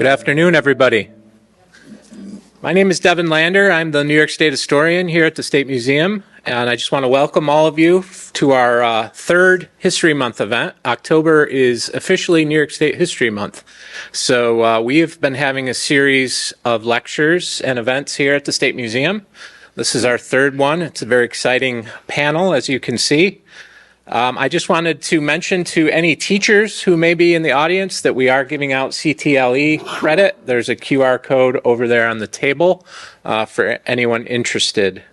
Good afternoon, everybody. My name is Devin Lander. I'm the New York State historian here at the State Museum, and I just want to welcome all of you to our third History Month event. October is officially New York State History Month. So we have been having a series of lectures and events here at the State Museum. This is our third one. It's a very exciting panel, as you can see. I just wanted to mention to any teachers who may be in the audience that we are giving out CTLE credit. There's a QR code over there on the table for anyone interested.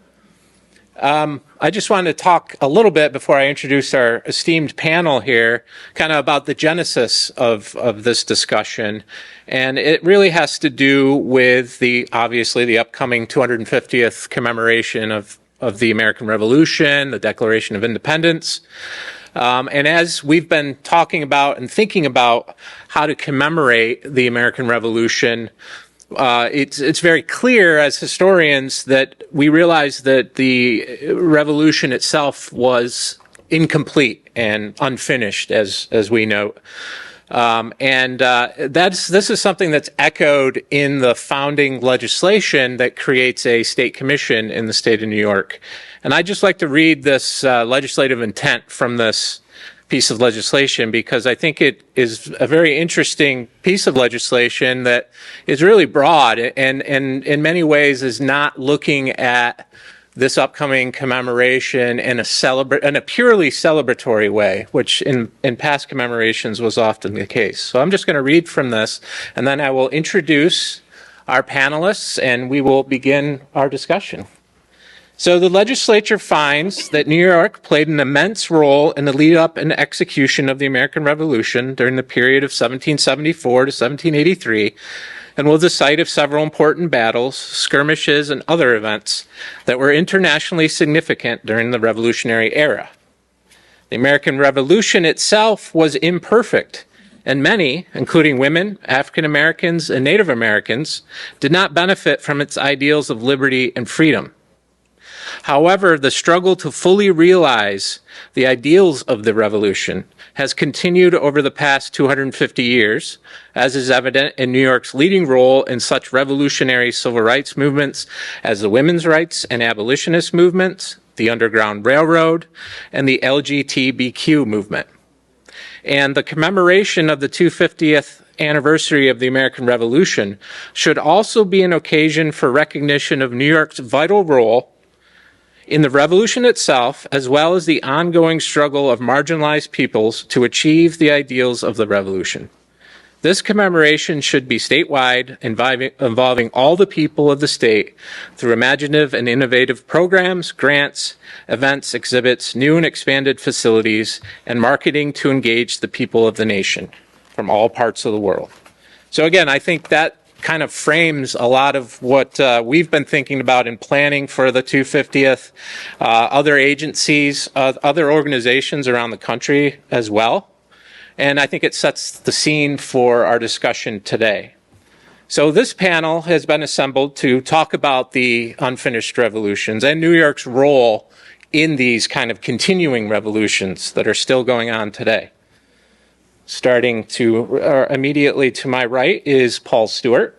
I just wanted to talk a little bit before I introduce our esteemed panel here, kind of about the genesis of this discussion. And it really has to do with obviously the upcoming 250th commemoration of the American Revolution, the Declaration of Independence. And as we've been talking about and thinking about how to commemorate the American Revolution, it's very clear as historians that we realize that the revolution itself was incomplete and unfinished, as we note. This is something that's echoed in the founding legislation that creates a state commission in the state of New York. And I'd just like to read this legislative intent from this piece of legislation because I think it is a very interesting piece of legislation that is really broad and in many ways is not looking at this upcoming commemoration in a purely celebratory way, which in past commemorations was often the case. So I'm just going to read from this, and then I will introduce our panelists, and we will begin our discussion. So the legislature finds that New York played an immense role in the lead-up and execution of the American Revolution during the period of 1774 to 1783, and was the site of several important battles, skirmishes, and other events that were internationally significant during the Revolutionary era. The American Revolution itself was imperfect, and many, including women, African Americans, and Native Americans, did not benefit from its ideals of liberty and freedom. However, the struggle to fully realize the ideals of the revolution has continued over the past 250 years, as is evident in New York's leading role in such revolutionary civil rights movements as the women's rights and abolitionist movements, the Underground Railroad, and the LGBTQ movement. And the commemoration of the 250th anniversary of the American Revolution should also be an occasion for recognition of New York's vital role in the revolution itself, as well as the ongoing struggle of marginalized peoples to achieve the ideals of the revolution. This commemoration should be statewide, involving all the people of the state through imaginative and innovative programs, grants, events, exhibits, new and expanded facilities, and marketing to engage the people of the nation from all parts of the world. So again, I think that kind of frames a lot of what we've been thinking about in planning for the 250th, other agencies, other organizations around the country as well. And I think it sets the scene for our discussion today. So this panel has been assembled to talk about the unfinished revolutions and New York's role in these kind of continuing revolutions that are still going on today. Starting immediately to my right is Paul Stewart.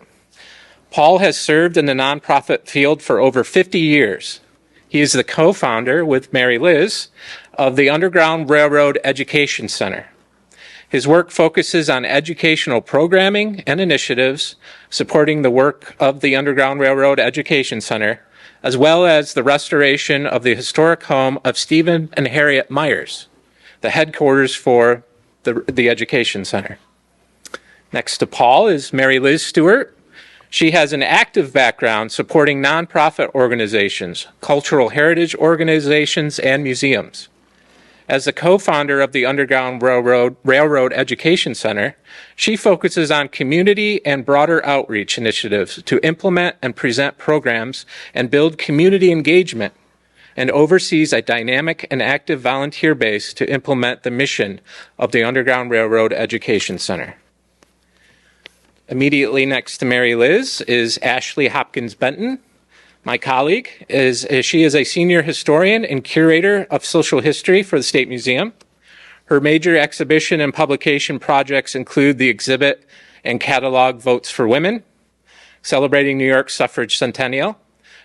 Paul has served in the nonprofit field for over 50 years. He is the co-founder with Mary Liz of the Underground Railroad Education Center. His work focuses on educational programming and initiatives supporting the work of the Underground Railroad Education Center, as well as the restoration of the historic home of Stephen and Harriet Myers, the headquarters for the Education Center. Next to Paul is Mary Liz Stewart. She has an active background supporting nonprofit organizations, cultural heritage organizations, and museums. As the co-founder of the Underground Railroad Education Center, she focuses on community and broader outreach initiatives to implement and present programs and build community engagement, and oversees a dynamic and active volunteer base to implement the mission of the Underground Railroad Education Center. Immediately next to Mary Liz is Ashley Hopkins-Benton. My colleague she is a senior historian and curator of social history for the State Museum. Her major exhibition and publication projects include the exhibit and catalog votes for women, celebrating New York's suffrage centennial.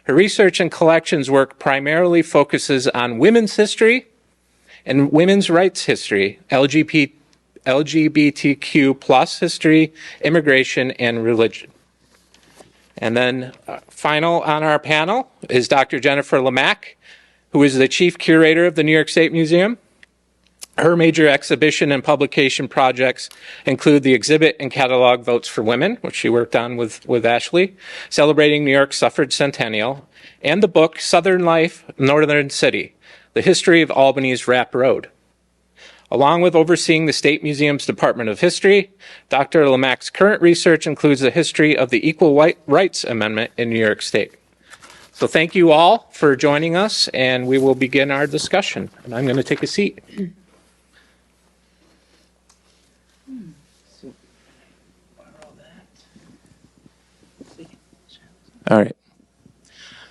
Her research and collections work primarily focuses on women's history and women's rights history, LGBTQ plus history, immigration, and religion. And then final on our panel is Dr. Jennifer Lemak, who is the chief curator of the New York State Museum. Her major exhibition and publication projects include the exhibit and catalog Votes for Women, which she worked on with Ashley, celebrating New York's suffrage centennial, and the book Southern Life, Northern City, The History of Albany's Rap Road. Along with overseeing the State Museum's Department of History, Dr. Lemak's current research includes the history of the Equal Rights Amendment in New York State. So thank you all for joining us, and we will begin our discussion. And I'm going to take a seat. All right.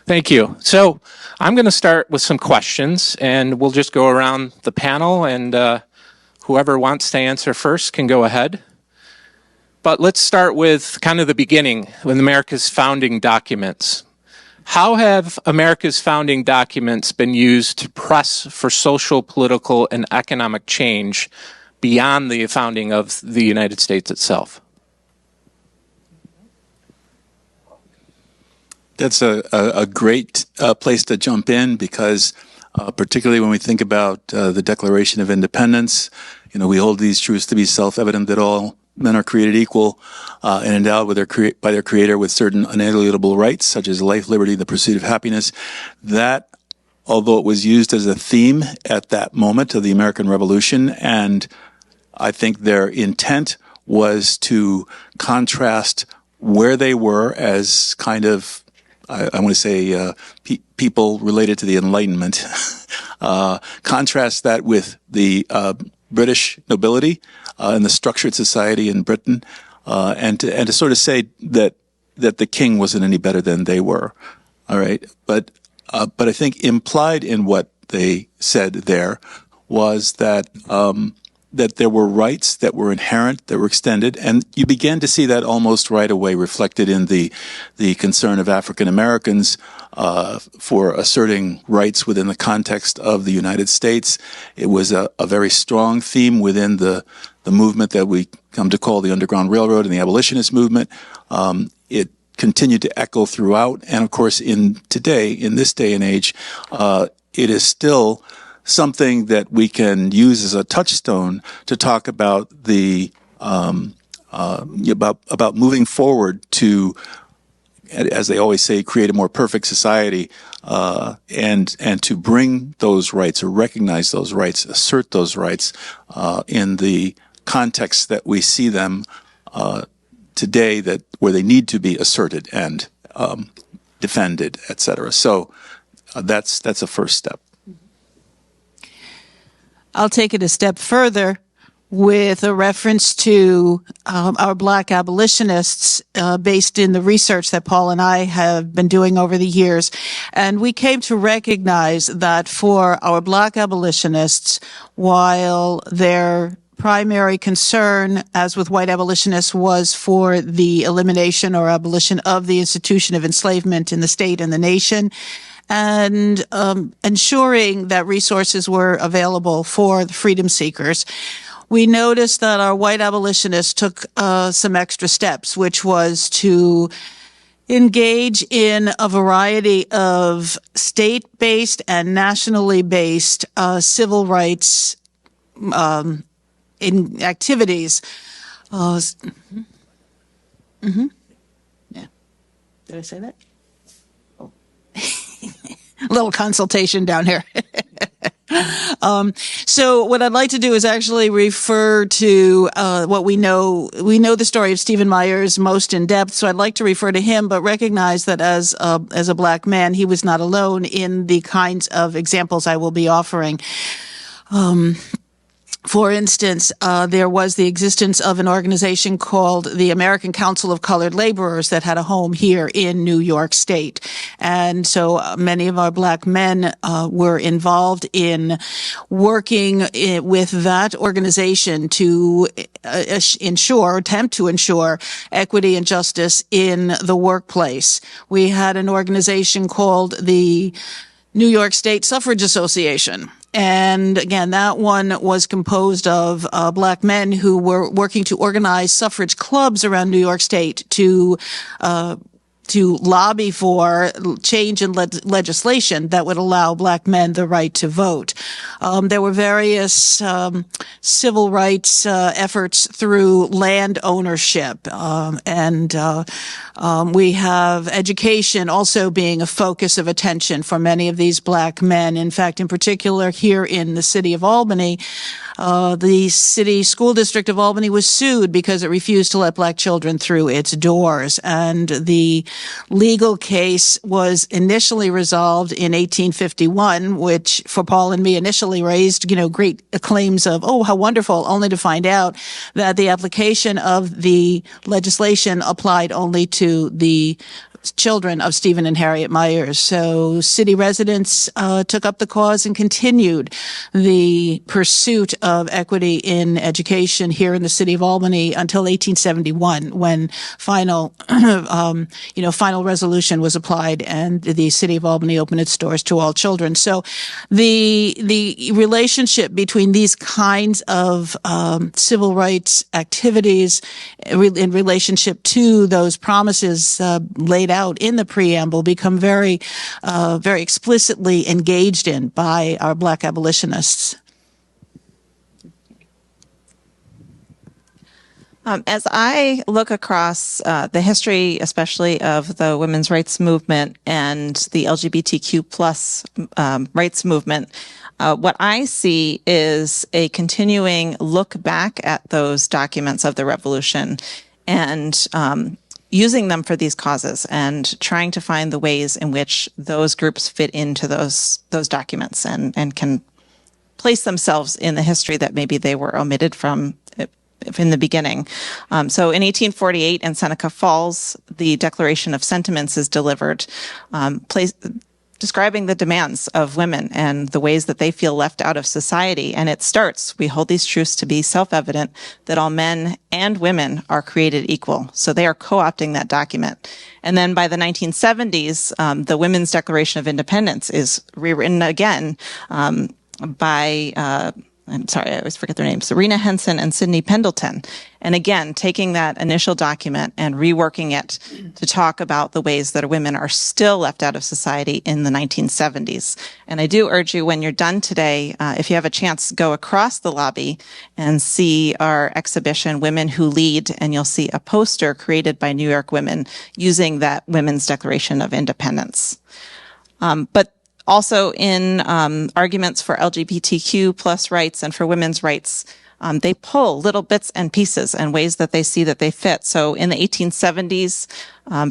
Thank you. So I'm going to start with some questions, and we'll just go around the panel, and whoever wants to answer first can go ahead. But let's start with kind of the beginning, with America's founding documents. How have America's founding documents been used to press for social, political, and economic change beyond the founding of the United States itself? That's a great place to jump in because particularly when we think about the Declaration of Independence, we hold these truths to be self-evident that all men are created equal and endowed with by their Creator with certain unalienable rights, such as life, liberty, the pursuit of happiness. That, although it was used as a theme at that moment of the American Revolution, and I think their intent was to contrast where they were as kind of I want to say people related to the Enlightenment. Contrast that with the British nobility and the structured society in Britain, and to sort of say that the king wasn't any better than they were. All right, but I think implied in what they said there was that that there were rights that were inherent, that were extended, and you began to see that almost right away reflected in the concern of African Americans for asserting rights within the context of the United States. It was a very strong theme within the movement that we come to call the Underground Railroad and the abolitionist movement. It continued to echo throughout, and of course, in this day and age, it is still something that we can use as a touchstone to talk about the about moving forward to, as they always say, create a more perfect society, and to bring those rights or recognize those rights, assert those rights in the context that we see them today, that where they need to be asserted and defended, etc. So that's a first step. I'll take it a step further with a reference to our Black abolitionists based in the research that Paul and I have been doing over the years. And we came to recognize that for our Black abolitionists, while their primary concern, as with white abolitionists, was for the elimination or abolition of the institution of enslavement in the state and the nation, and ensuring that resources were available for the freedom seekers, we noticed that our white abolitionists took some extra steps, which was to engage in a variety of state-based and nationally based civil rights in activities. Yeah. Did I say that? Oh. A little consultation down here. So what I'd like to do is actually refer to what we know. We know the story of Stephen Myers most in depth, so I'd like to refer to him, but recognize that as a Black man, he was not alone in the kinds of examples I will be offering. For instance, there was the existence of an organization called the American Council of Colored Laborers that had a home here in New York State. And so many of our black men were involved in working with that organization to attempt to ensure equity and justice in the workplace. We had an organization called the New York State Suffrage Association. And again, that one was composed of black men who were working to organize suffrage clubs around New York State to lobby for change in legislation that would allow black men the right to vote. There were various civil rights efforts through land ownership, and we have education also being a focus of attention for many of these black men. In fact, in particular, here in the city of Albany, the city school district of Albany was sued because it refused to let black children through its doors. And the legal case was initially resolved in 1851, which for Paul and me initially raised, great claims of, oh, how wonderful, only to find out that the application of the legislation applied only to the children of Stephen and Harriet Myers. So city residents took up the cause and continued the pursuit of equity in education here in the city of Albany until 1871, when final resolution was applied and the city of Albany opened its doors to all children. So the relationship between these kinds of civil rights activities in relationship to those promises laid out in the preamble become very explicitly engaged in by our black abolitionists. As I look across the history, especially of the women's rights movement and the LGBTQ plus rights movement, what I see is a continuing look back at those documents of the revolution and using them for these causes and trying to find the ways in which those groups fit into those documents and can place themselves in the history that maybe they were omitted from in the beginning. So in 1848 in Seneca Falls, the Declaration of Sentiments is delivered, describing the demands of women and the ways that they feel left out of society. And it starts, we hold these truths to be self-evident that all men and women are created equal. So they are co-opting that document. And then by the 1970s, the Women's Declaration of Independence is rewritten again by I'm sorry, I always forget their names, Serena Henson and Sidney Pendleton. And again, taking that initial document and reworking it to talk about the ways that women are still left out of society in the 1970s. And I do urge you, when you're done today, if you have a chance, go across the lobby and see our exhibition, Women Who Lead, and you'll see a poster created by New York women using that Women's Declaration of Independence. But also in arguments for LGBTQ plus rights and for women's rights, they pull little bits and pieces and ways that they see that they fit. So in the 1870s,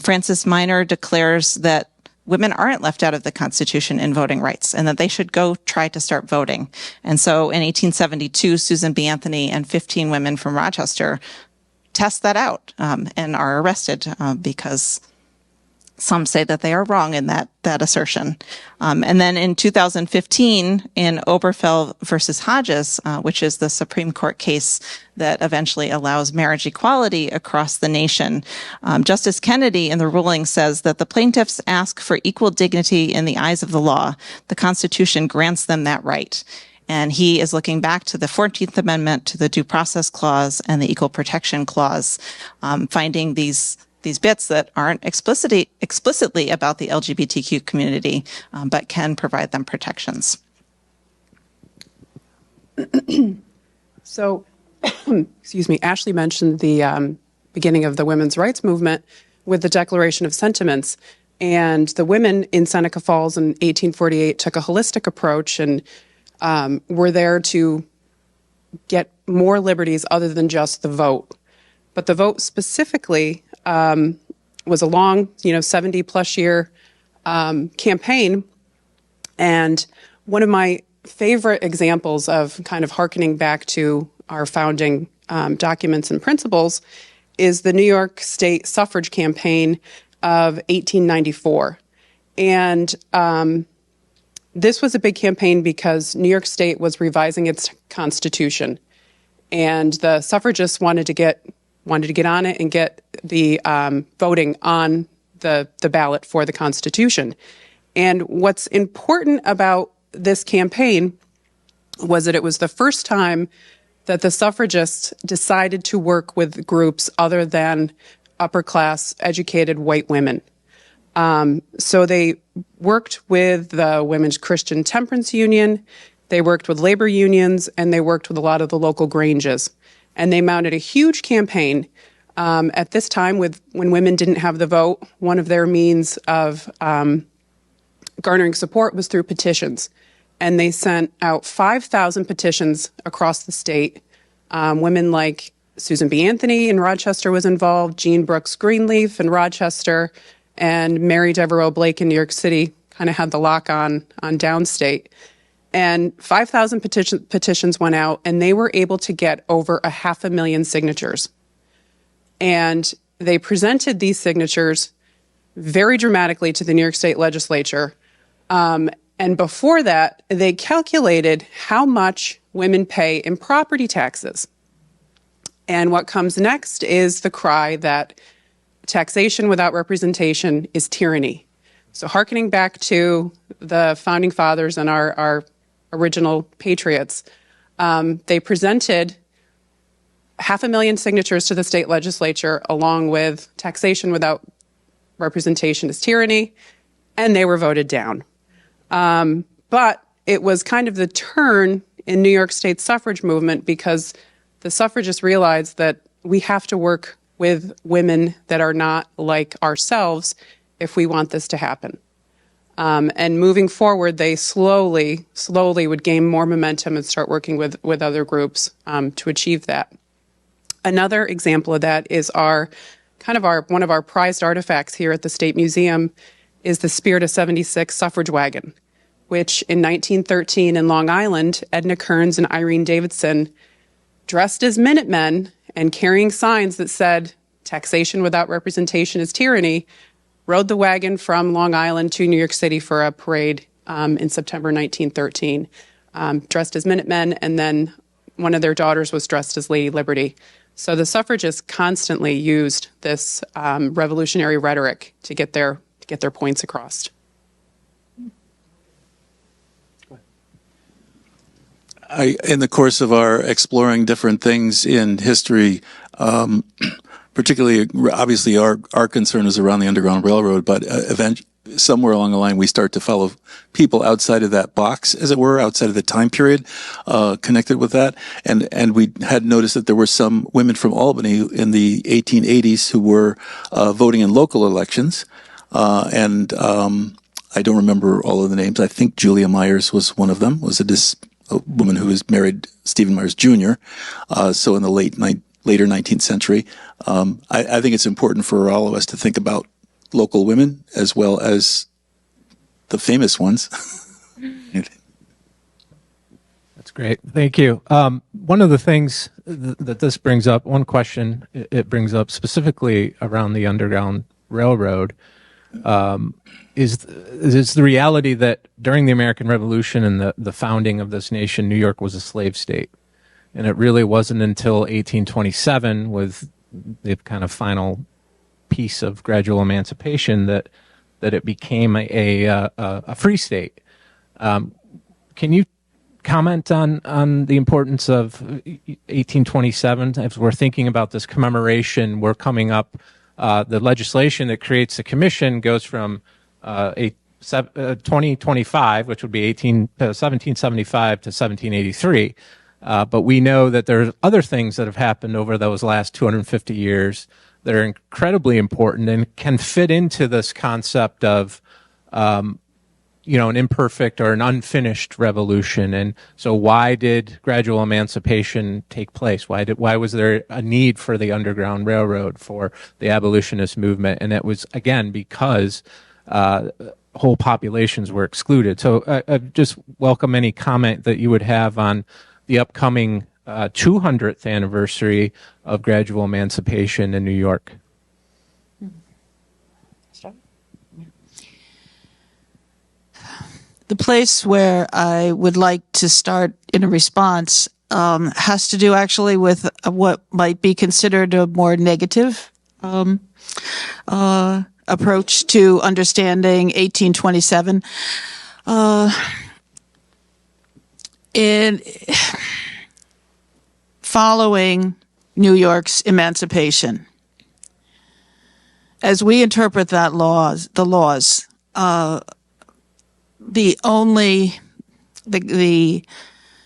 Frances Minor declares that women aren't left out of the Constitution in voting rights and that they should go try to start voting. And so in 1872, Susan B. Anthony and 15 women from Rochester test that out and are arrested because some say that they are wrong in that assertion. And then in 2015, in Obergefell versus Hodges, which is the Supreme Court case that eventually allows marriage equality across the nation, Justice Kennedy in the ruling says that the plaintiffs ask for equal dignity in the eyes of the law. The Constitution grants them that right. And he is looking back to the 14th Amendment, to the Due Process Clause and the Equal Protection Clause, finding these bits that aren't explicitly about the LGBTQ community, but can provide them protections. So, excuse me, Ashley mentioned the beginning of the women's rights movement with the Declaration of Sentiments. And the women in Seneca Falls in 1848 took a holistic approach and were there to get more liberties other than just the vote. But the vote specifically was a long, 70-plus year campaign. And one of my favorite examples of kind of hearkening back to our founding documents and principles is the New York State suffrage campaign of 1894. And this was a big campaign because New York State was revising its constitution, and the suffragists wanted to get on it and get the voting on the ballot for the Constitution. And what's important about this campaign was that it was the first time that the suffragists decided to work with groups other than upper class educated white women. So they worked with the Women's Christian Temperance Union, they worked with labor unions, and they worked with a lot of the local granges. And they mounted a huge campaign at this time when women didn't have the vote. One of their means of garnering support was through petitions. And they sent out 5,000 petitions across the state. Women like Susan B. Anthony in Rochester was involved, Jean Brooks Greenleaf in Rochester, and Mary Devereaux Blake in New York City kind of had the lock on downstate. And 5,000 petitions went out, and they were able to get over 500,000 signatures. And they presented these signatures very dramatically to the New York State legislature. And before that, they calculated how much women pay in property taxes. And what comes next is the cry that taxation without representation is tyranny. So hearkening back to the founding fathers and our original patriots, they presented 500,000 signatures to the state legislature along with taxation without representation is tyranny, and they were voted down. But it was kind of the turn in New York State's suffrage movement because the suffragists realized that we have to work with women that are not like ourselves if we want this to happen. And moving forward, they slowly would gain more momentum and start working with other groups to achieve that. Another example of that is one of our prized artifacts here at the State Museum is the Spirit of 76 suffrage wagon, which in 1913 in Long Island, Edna Kearns and Irene Davidson, dressed as Minutemen and carrying signs that said, taxation without representation is tyranny, rode the wagon from Long Island to New York City for a parade in September 1913, dressed as Minutemen, and then one of their daughters was dressed as Lady Liberty. So the suffragists constantly used this revolutionary rhetoric to get their points across. In the course of our exploring different things in history, particularly, obviously, our concern is around the Underground Railroad, but somewhere along the line, we start to follow people outside of that box, as it were, outside of the time period connected with that. And we had noticed that there were some women from Albany in the 1880s who were voting in local elections. I don't remember all of the names. I think Julia Myers was one of them, was a woman who was married Stephen Myers Jr., so in the later 19th century. I think it's important for all of us to think about local women as well as the famous ones. That's great. Thank you. One of the things that this brings up, one question it brings up specifically around the Underground Railroad, is the reality that during the American Revolution and the founding of this nation, New York was a slave state. And it really wasn't until 1827, with the kind of final piece of gradual emancipation, that it became a free state. Can you comment on the importance of 1827 as we're thinking about this commemoration? We're coming up. The legislation that creates the commission goes from 2025, which would be 1775 to 1783. But we know that there are other things that have happened over those last 250 years that are incredibly important and can fit into this concept of, an imperfect or an unfinished revolution. And so why did gradual emancipation take place? Why was there a need for the Underground Railroad, for the abolitionist movement? And it was, again, because whole populations were excluded. So I just welcome any comment that you would have on the upcoming 200th anniversary of gradual emancipation in New York. The place where I would like to start in a response has to do actually with what might be considered a more negative approach to understanding 1827. In following New York's emancipation, as we interpret the laws, the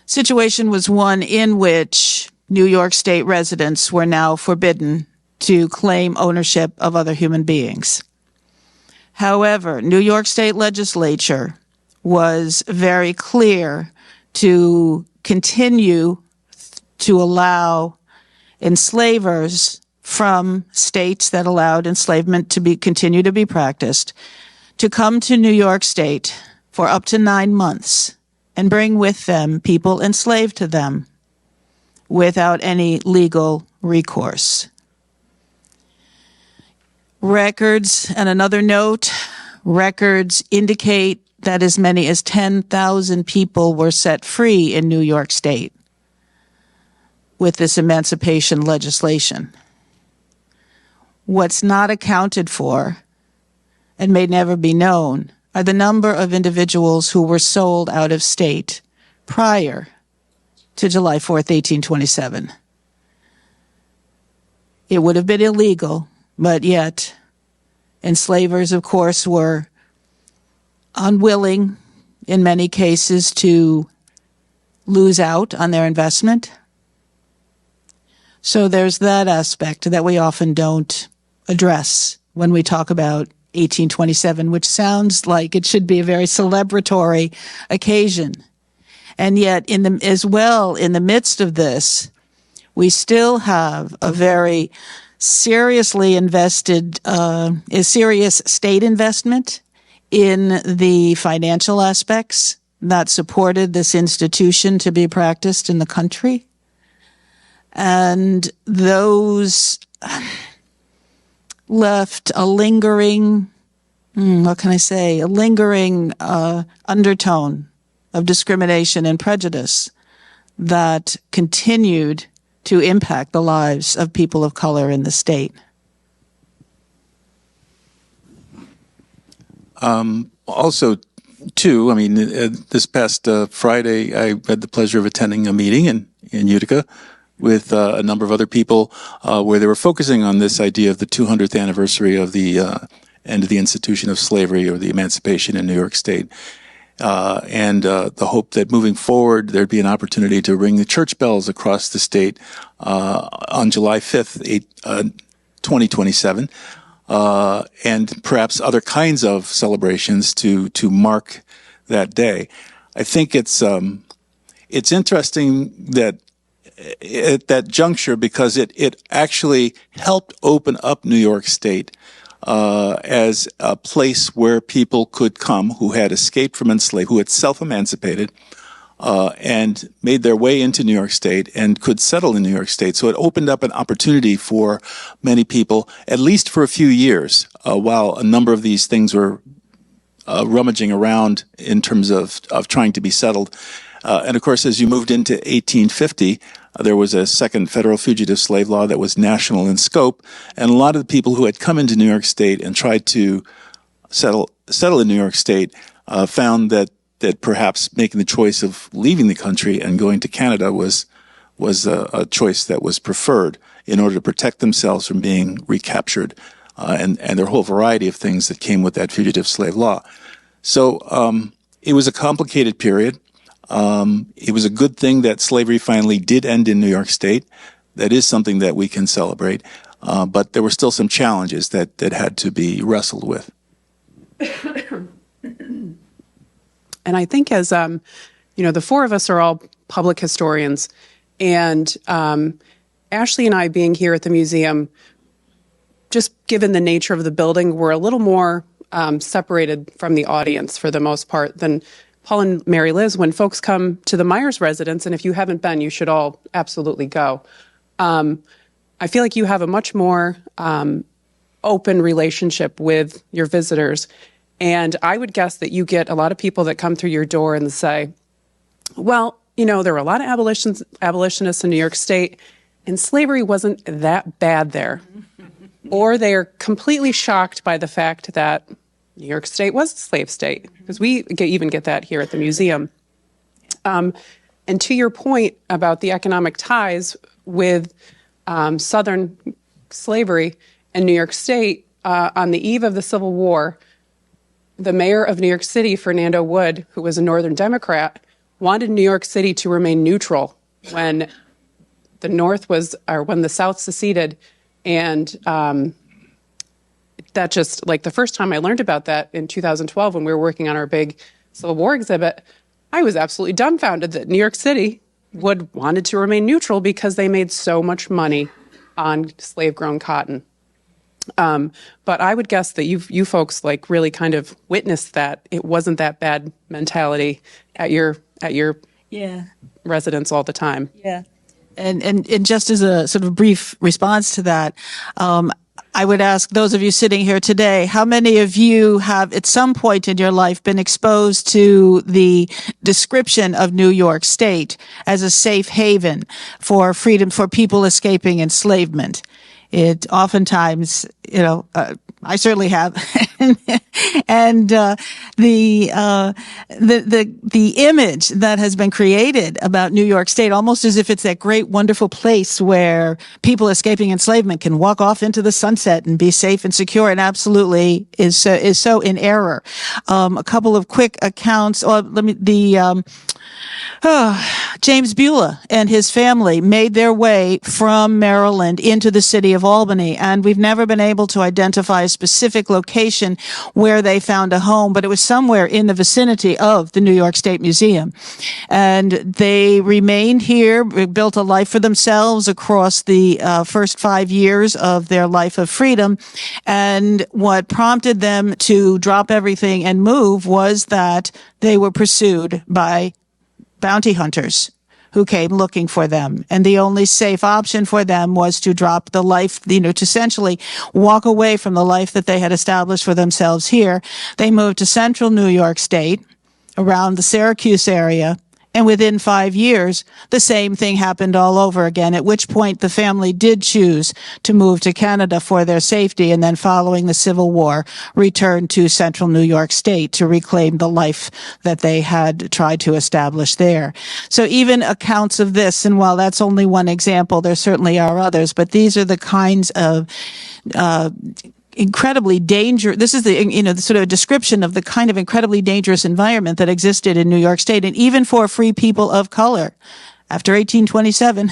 situation was one in which New York State residents were now forbidden to claim ownership of other human beings. However, New York State legislature was very clear to continue to allow enslavers from states that allowed enslavement to continue to be practiced to come to New York State for up to 9 months and bring with them people enslaved to them without any legal recourse. Records, and another note, records indicate that as many as 10,000 people were set free in New York State with this emancipation legislation. What's not accounted for, and may never be known, are the number of individuals who were sold out of state prior to July 4th, 1827. It would have been illegal, but yet enslavers, of course, were unwilling in many cases to lose out on their investment. So there's that aspect that we often don't address when we talk about 1827, which sounds like it should be a very celebratory occasion. And yet, in the midst of this, we still have a very seriously invested, a serious state investment in the financial aspects that supported this institution to be practiced in the country. And those left a lingering, a lingering undertone of discrimination and prejudice that continued to impact the lives of people of color in the state. Also, too, this past Friday, I had the pleasure of attending a meeting in Utica with a number of other people where they were focusing on this idea of the 200th anniversary of the end of the institution of slavery or the emancipation in New York State. And the hope that moving forward, there'd be an opportunity to ring the church bells across the state on July 5th, 2027, and perhaps other kinds of celebrations to mark that day. I think it's interesting that at that juncture, because it actually helped open up New York State as a place where people could come who had escaped from enslavement, who had self-emancipated, and made their way into New York State and could settle in New York State. So it opened up an opportunity for many people, at least for a few years, while a number of these things were rummaging around in terms of trying to be settled. And of course, as you moved into 1850, there was a second federal fugitive slave law that was national in scope, and a lot of the people who had come into New York State and tried to settle in New York State found that perhaps making the choice of leaving the country and going to Canada was a choice that was preferred in order to protect themselves from being recaptured, and there are a whole variety of things that came with that fugitive slave law. So it was a complicated period. It was a good thing that slavery finally did end in New York State. That is something that we can celebrate. But there were still some challenges that had to be wrestled with. And I think as, the four of us are all public historians, and Ashley and I being here at the museum, just given the nature of the building, we're a little more separated from the audience for the most part than Paul and Mary Liz. When folks come to the Myers residence, and if you haven't been, you should all absolutely go. I feel like you have a much more open relationship with your visitors. And I would guess that you get a lot of people that come through your door and say, well, you know, there were a lot of abolitionists in New York State, and slavery wasn't that bad there. Or they're completely shocked by the fact that New York State was a slave state, because we even get that here at the museum. And to your point about the economic ties with Southern slavery and New York State, on the eve of the Civil War, the mayor of New York City, Fernando Wood, who was a Northern Democrat, wanted New York City to remain neutral when when the South seceded. And that just, like, the first time I learned about that in 2012 when we were working on our big Civil War exhibit, I was absolutely dumbfounded that New York City wanted to remain neutral because they made so much money on slave-grown cotton. But I would guess that you folks like really kind of witnessed that it wasn't that bad mentality at your residence all the time. Yeah. And just as a sort of brief response to that, I would ask those of you sitting here today, how many of you have at some point in your life been exposed to the description of New York State as a safe haven for freedom for people escaping enslavement? It oftentimes, I certainly have, and the image that has been created about New York State, almost as if it's that great, wonderful place where people escaping enslavement can walk off into the sunset and be safe and secure, and absolutely is so in error. A couple of quick accounts. James Beulah and his family made their way from Maryland into the city of Albany, and we've never been able to identify a specific location where they found a home, but it was somewhere in the vicinity of the New York State Museum. And they remained here, built a life for themselves across the first 5 years of their life of freedom. And what prompted them to drop everything and move was that they were pursued by bounty hunters who came looking for them. And the only safe option for them was to drop the life, to essentially walk away from the life that they had established for themselves here. They moved to central New York State, around the Syracuse area, and within 5 years, the same thing happened all over again, at which point the family did choose to move to Canada for their safety, and then following the Civil War, returned to central New York State to reclaim the life that they had tried to establish there. So even accounts of this, and while that's only one example, there certainly are others, but these are the kinds of incredibly dangerous. This is the sort of description of the kind of incredibly dangerous environment that existed in New York State, and even for free people of color. After 1827,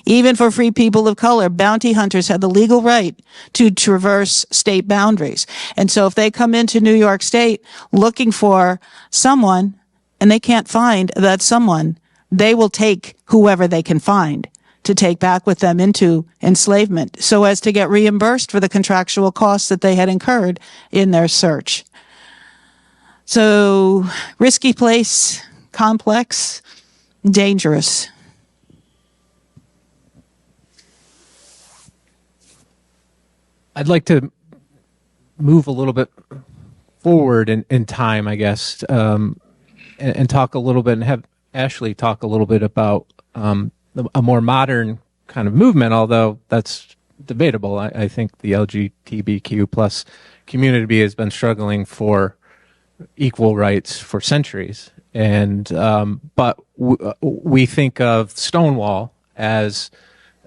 even for free people of color, bounty hunters had the legal right to traverse state boundaries. And so if they come into New York State looking for someone and they can't find that someone, they will take whoever they can find to take back with them into enslavement so as to get reimbursed for the contractual costs that they had incurred in their search. So, risky place, complex, dangerous. I'd like to move a little bit forward in time, I guess, and talk a little bit, and have Ashley talk a little bit about a more modern kind of movement, although that's debatable. I think the LGBTQ plus community has been struggling for equal rights for centuries. And but we think of Stonewall as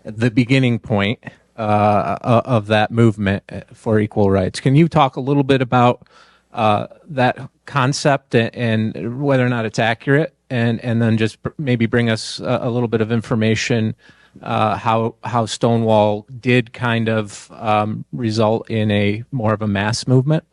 the beginning point of that movement for equal rights. Can you talk a little bit about that concept and whether or not it's accurate? And then just maybe bring us a little bit of information how Stonewall did kind of result in a more of a mass movement?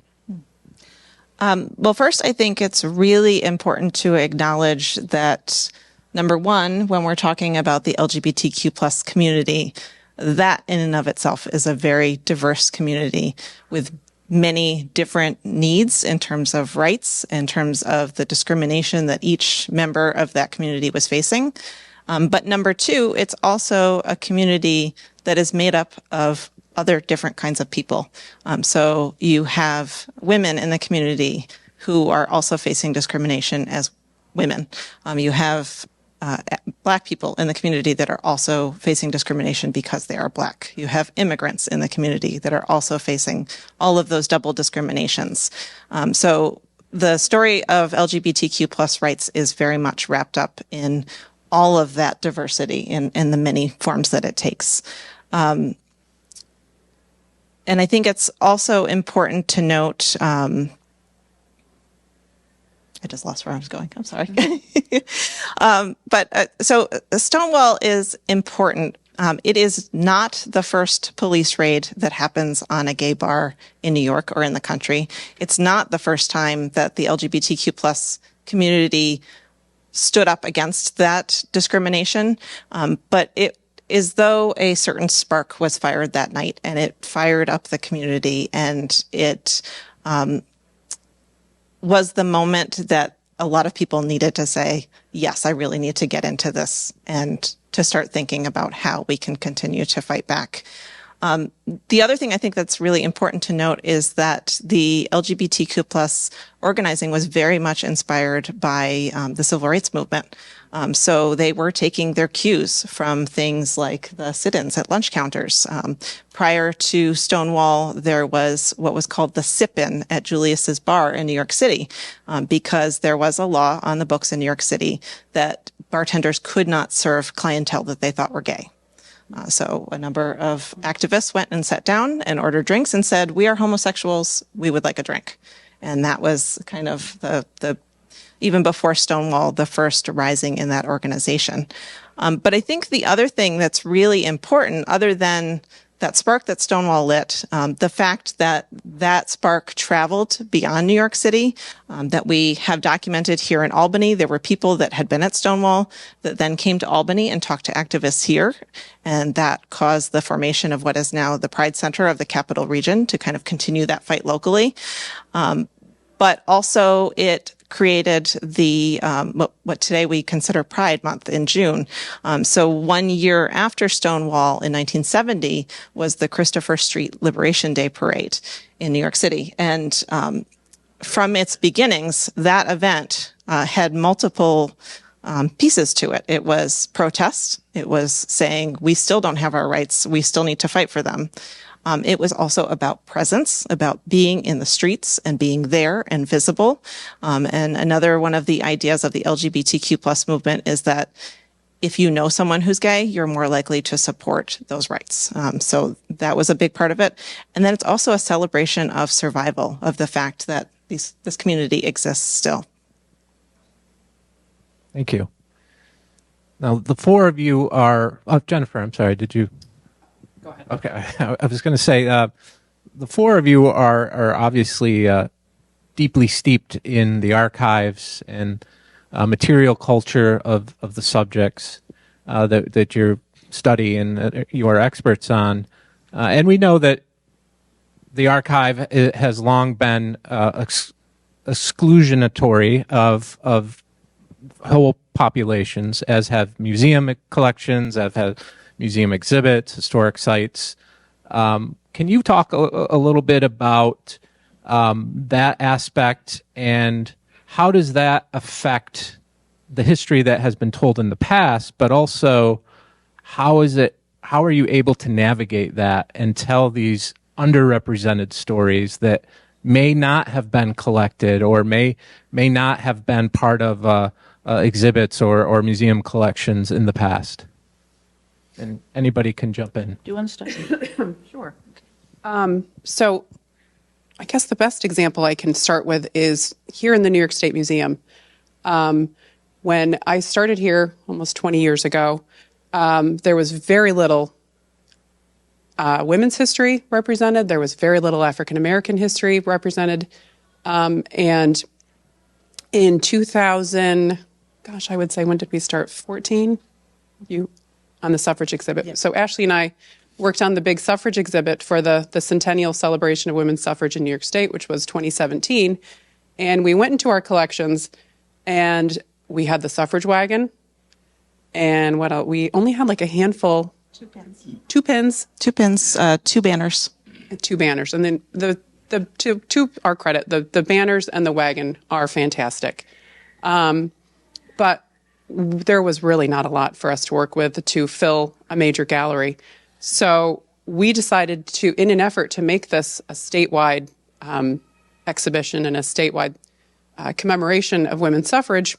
Well, first, I think it's really important to acknowledge that, number one, when we're talking about the LGBTQ plus community, that in and of itself is a very diverse community with many different needs in terms of rights, in terms of the discrimination that each member of that community was facing. But number two, it's also a community that is made up of other different kinds of people. So you have women in the community who are also facing discrimination as women. You have Black people in the community that are also facing discrimination because they are Black. You have immigrants in the community that are also facing all of those double discriminations. So the story of LGBTQ plus rights is very much wrapped up in all of that diversity in the many forms that it takes. And I think it's also important to note, I just lost where I was going. I'm sorry. So Stonewall is important. It is not the first police raid that happens on a gay bar in New York or in the country. It's not the first time that the LGBTQ plus community stood up against that discrimination. But it is though a certain spark was fired that night, and it fired up the community, and it was the moment that a lot of people needed to say, yes, I really need to get into this and to start thinking about how we can continue to fight back. The other thing I think that's really important to note is that the LGBTQ plus organizing was very much inspired by the civil rights movement. So they were taking their cues from things like the sit-ins at lunch counters. Prior to Stonewall, there was what was called the sip-in at Julius's bar in New York City, because there was a law on the books in New York City that bartenders could not serve clientele that they thought were gay. So a number of activists went and sat down and ordered drinks and said, we are homosexuals, we would like a drink. And that was kind of the even before Stonewall, the first rising in that organization. But I think the other thing that's really important, other than that spark that Stonewall lit, the fact that that spark traveled beyond New York City, that we have documented here in Albany. There were people that had been at Stonewall that then came to Albany and talked to activists here. And that caused the formation of what is now the Pride Center of the Capital Region to kind of continue that fight locally. But also it created the what today we consider Pride Month in June. So 1 year after Stonewall in 1970 was the Christopher Street Liberation Day Parade in New York City. And from its beginnings, that event had multiple pieces to it. It was protest. It was saying we still don't have our rights. We still need to fight for them. It was also about presence, about being in the streets and being there and visible. And another one of the ideas of the LGBTQ plus movement is that if you know someone who's gay, you're more likely to support those rights. So that was a big part of it. And then it's also a celebration of survival, of the fact that this community exists still. Thank you. Now, the four of you are, Jennifer, I'm sorry, did you? Go ahead. Okay, I was going to say, the four of you are obviously deeply steeped in the archives and material culture of the subjects that you study and you are experts on. And we know that the archive has long been exclusionatory of whole populations, as have museum collections, as have museum exhibits, historic sites. Can you talk a little bit about that aspect, and how does that affect the history that has been told in the past, but also how are you able to navigate that and tell these underrepresented stories that may not have been collected or may not have been part of exhibits or museum collections in the past? And anybody can jump in. Do you want to start? Sure. So I guess the best example I can start with is here in the New York State Museum. When I started here almost 20 years ago, there was very little women's history represented. There was very little African-American history represented. And in 2000, I would say, when did we start? 14? On the suffrage exhibit. Yep. So Ashley and I worked on the big suffrage exhibit for the centennial celebration of women's suffrage in New York State, which was 2017. And we went into our collections, and we had the suffrage wagon, and what else? We only had like a handful. Two pins, Two banners. two banners, and then to our credit, the banners and the wagon are fantastic, but there was really not a lot for us to work with to fill a major gallery. So we decided to, in an effort to make this a statewide exhibition and a statewide commemoration of women's suffrage,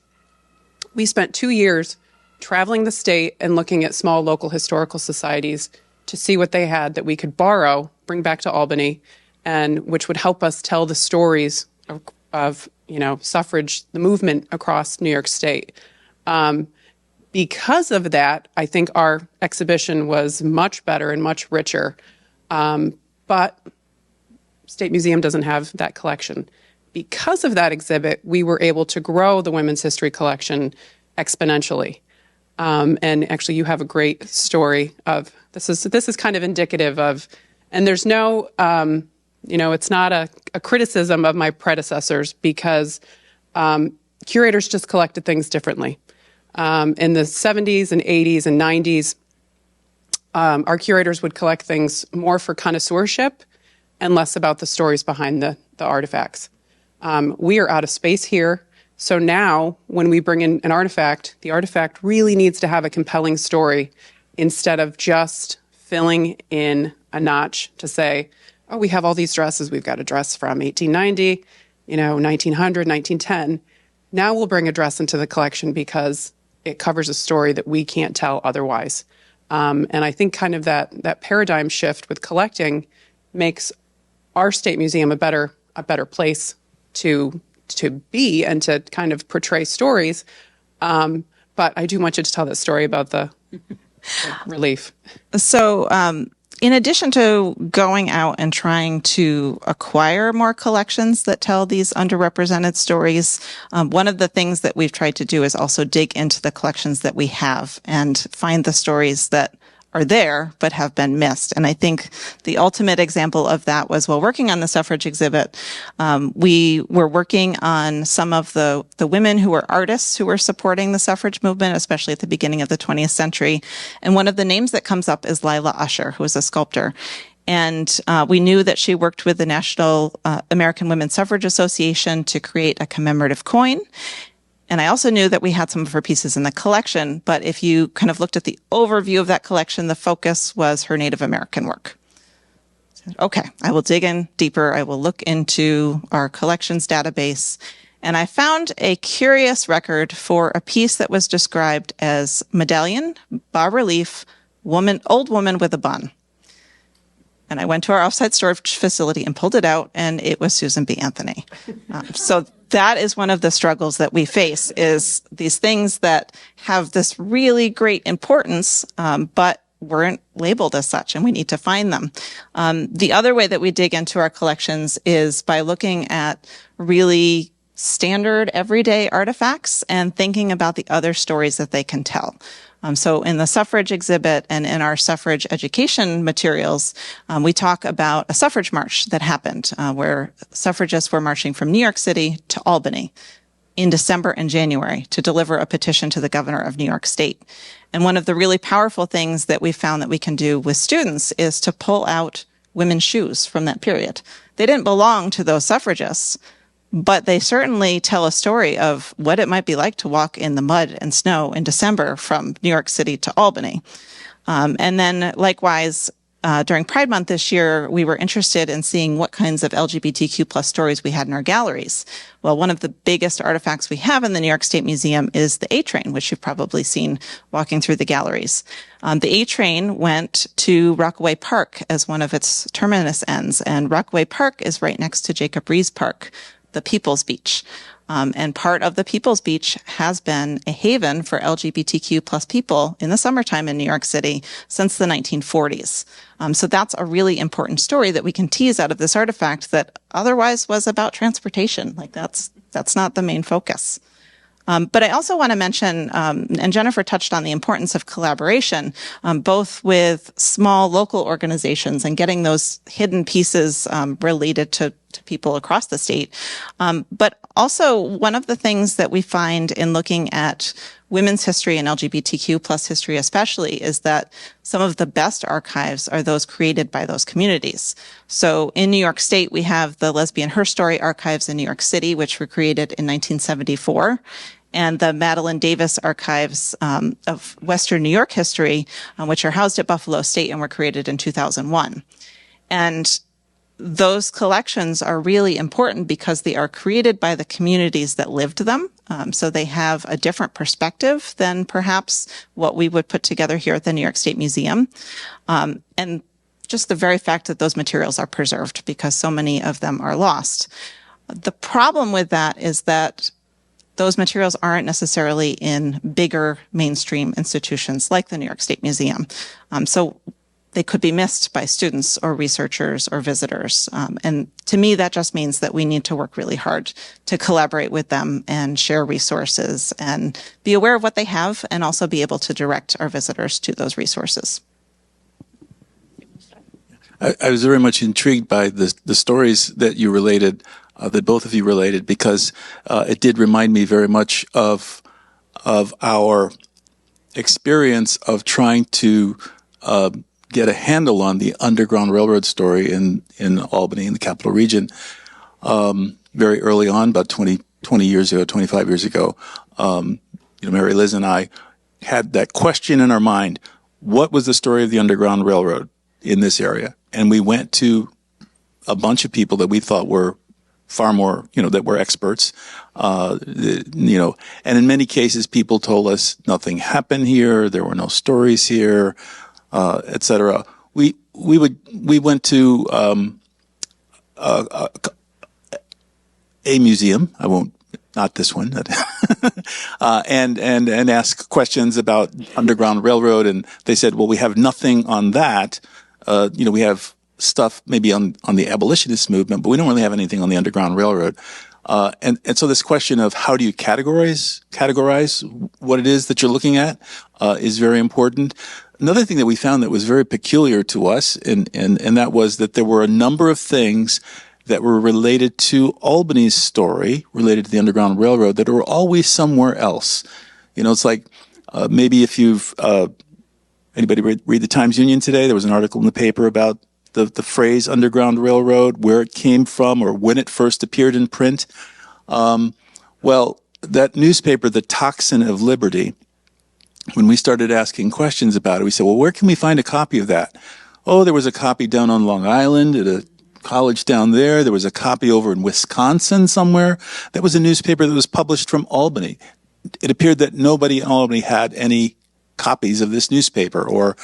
we spent 2 years traveling the state and looking at small local historical societies to see what they had that we could borrow, bring back to Albany, and which would help us tell the stories of suffrage, the movement across New York State. Because of that, I think our exhibition was much better and much richer. But State Museum doesn't have that collection. Because of that exhibit, we were able to grow the women's history collection exponentially. And actually, you have a great story of this is kind of indicative of, and there's no, it's not a criticism of my predecessors, because curators just collected things differently. In the 70s and 80s and 90s, our curators would collect things more for connoisseurship and less about the stories behind the artifacts. We are out of space here. So now when we bring in an artifact, the artifact really needs to have a compelling story instead of just filling in a notch to say, oh, we have all these dresses. We've got a dress from 1890, 1900, 1910. Now we'll bring a dress into the collection because it covers a story that we can't tell otherwise. And I think kind of that paradigm shift with collecting makes our state museum a better place to be and to kind of portray stories. But I do want you to tell that story about the relief. So, in addition to going out and trying to acquire more collections that tell these underrepresented stories, one of the things that we've tried to do is also dig into the collections that we have and find the stories that are there but have been missed. And I think the ultimate example of that was while working on the suffrage exhibit, we were working on some of the women who were artists who were supporting the suffrage movement, especially at the beginning of the 20th century. And one of the names that comes up is Lila Usher, who was a sculptor. And we knew that she worked with the National American Women's Suffrage Association to create a commemorative coin. And I also knew that we had some of her pieces in the collection, but if you kind of looked at the overview of that collection, the focus was her Native American work. Okay, I will dig in deeper. I will look into our collections database. And I found a curious record for a piece that was described as medallion, bas-relief, old woman with a bun. And I went to our offsite storage facility and pulled it out, and it was Susan B. Anthony. So that is one of the struggles that we face, is these things that have this really great importance, but weren't labeled as such, and we need to find them. The other way that we dig into our collections is by looking at really standard everyday artifacts and thinking about the other stories that they can tell. So in the suffrage exhibit and in our suffrage education materials, we talk about a suffrage march that happened where suffragists were marching from New York City to Albany in December and January to deliver a petition to the governor of New York State. And one of the really powerful things that we found that we can do with students is to pull out women's shoes from that period. They didn't belong to those suffragists, but they certainly tell a story of what it might be like to walk in the mud and snow in December from New York City to Albany. And then likewise, during Pride Month this year, we were interested in seeing what kinds of LGBTQ plus stories we had in our galleries. Well, one of the biggest artifacts we have in the New York State Museum is the A train, which you've probably seen walking through the galleries. The A train went to Rockaway Park as one of its terminus ends, and Rockaway Park is right next to Jacob Riis Park, the People's Beach. And part of the People's Beach has been a haven for LGBTQ plus people in the summertime in New York City since the 1940s. So that's a really important story that we can tease out of this artifact that otherwise was about transportation. Like that's not the main focus. But I also want to mention, and Jennifer touched on the importance of collaboration, both with small local organizations and getting those hidden pieces related to people across the state. But also, one of the things that we find in looking at women's history and LGBTQ plus history especially is that some of the best archives are those created by those communities. So in New York State, we have the Lesbian Her Story archives in New York City, which were created in 1974. And the Madeline Davis archives of Western New York history, which are housed at Buffalo State and were created in 2001. And those collections are really important because they are created by the communities that lived them. So they have a different perspective than perhaps what we would put together here at the New York State Museum. And just the very fact that those materials are preserved because so many of them are lost. The problem with that is that those materials aren't necessarily in bigger mainstream institutions like the New York State Museum. So they could be missed by students or researchers or visitors. And to me, that just means that we need to work really hard to collaborate with them and share resources and be aware of what they have and also be able to direct our visitors to those resources. I was very much intrigued by the stories that you related, that both of you related, because it did remind me very much of our experience of trying to get a handle on the Underground Railroad story in Albany, in the Capital Region, very early on, about 20 years ago, 25 years ago. Mary Liz and I had that question in our mind: what was the story of the Underground Railroad in this area? And we went to a bunch of people that we thought were far more, that were experts, and in many cases, people told us nothing happened here, there were no stories here, etc. We went to a museum. I won't, not this one, and ask questions about Underground Railroad, and they said, well, we have nothing on that. We have stuff maybe on the abolitionist movement, but we don't really have anything on the Underground Railroad. And so this question of how do you categorize what it is that you're looking at is very important. Another thing that we found that was very peculiar to us, and that was that there were a number of things that were related to Albany's story, related to the Underground Railroad, that were always somewhere else. It's like maybe if you've anybody read the Times-Union today, there was an article in the paper about the phrase Underground Railroad, where it came from or when it first appeared in print. Well, that newspaper, The Tocsin of Liberty, when we started asking questions about it, we said, well, where can we find a copy of that? Oh, there was a copy down on Long Island at a college down there. There was a copy over in Wisconsin somewhere. That was a newspaper that was published from Albany. It appeared that nobody in Albany had any copies of this newspaper, or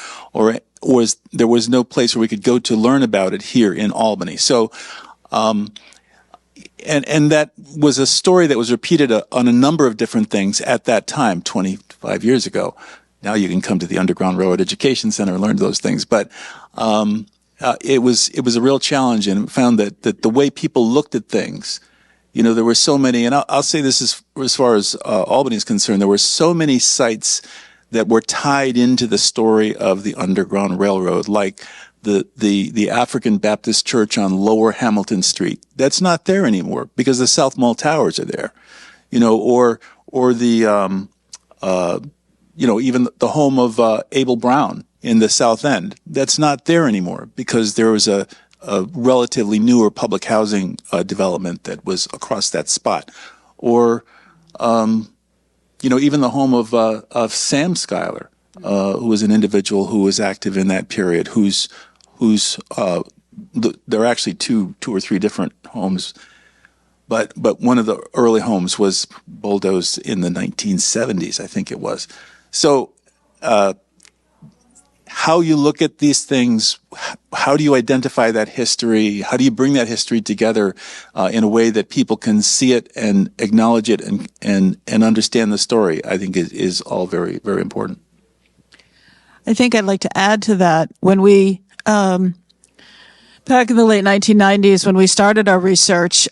there was no place where we could go to learn about it here in Albany. So, and that was a story that was repeated on a number of different things at that time, 25 years ago. Now you can come to the Underground Railroad Education Center and learn those things. But it was a real challenge, and found that the way people looked at things, there were so many, and I'll say this as far as Albany is concerned, there were so many sites that were tied into the story of the Underground Railroad, like the African Baptist Church on Lower Hamilton Street. That's not there anymore because the South Mall Towers are there, or the even the home of Abel Brown in the South End. That's not there anymore because there was a relatively newer public housing development that was across that spot, or even the home of Sam Schuyler, who was an individual who was active in that period, there are actually two or three different homes, but one of the early homes was bulldozed in the 1970s, I think it was. So, how you look at these things, how do you identify that history? How do you bring that history together in a way that people can see it and acknowledge it and understand the story? I think is all very, very important. I think I'd like to add to that. When we Back in the late 1990s, when we started our research,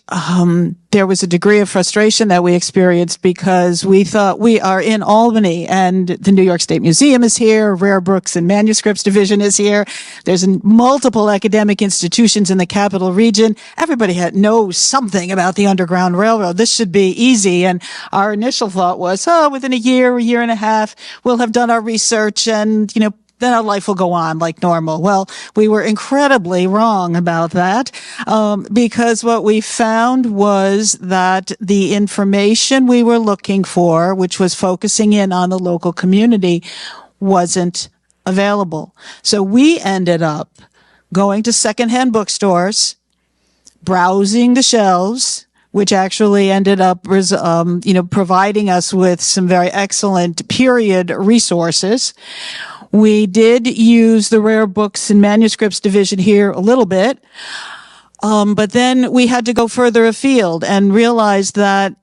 there was a degree of frustration that we experienced because we thought we are in Albany and the New York State Museum is here, Rare Books and Manuscripts Division is here. There's multiple academic institutions in the capital region. Everybody knows something about the Underground Railroad. This should be easy. And our initial thought was, within a year and a half, we'll have done our research and, then our life will go on like normal. Well, we were incredibly wrong about that, because what we found was that the information we were looking for, which was focusing in on the local community, wasn't available. So we ended up going to secondhand bookstores, browsing the shelves, which actually ended up, providing us with some very excellent period resources. We did use the Rare Books and Manuscripts Division here a little bit, but then we had to go further afield and realize that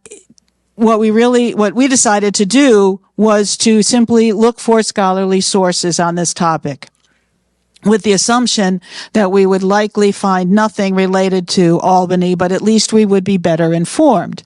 what we decided to do was to simply look for scholarly sources on this topic, with the assumption that we would likely find nothing related to Albany, but at least we would be better informed.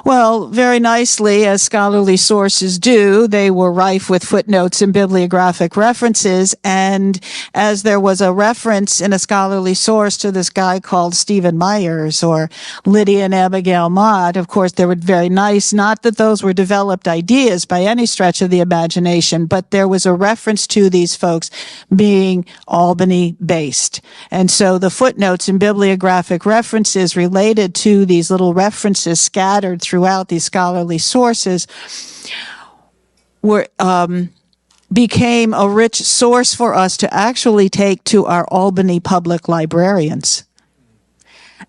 Well, very nicely, as scholarly sources do, they were rife with footnotes and bibliographic references. And as there was a reference in a scholarly source to this guy called Stephen Myers or Lydia and Abigail Mott, of course, they were very nice. Not that those were developed ideas by any stretch of the imagination, but there was a reference to these folks being Albany based. And so the footnotes and bibliographic references related to these little references scattered throughout these scholarly sources became a rich source for us to actually take to our Albany public librarians.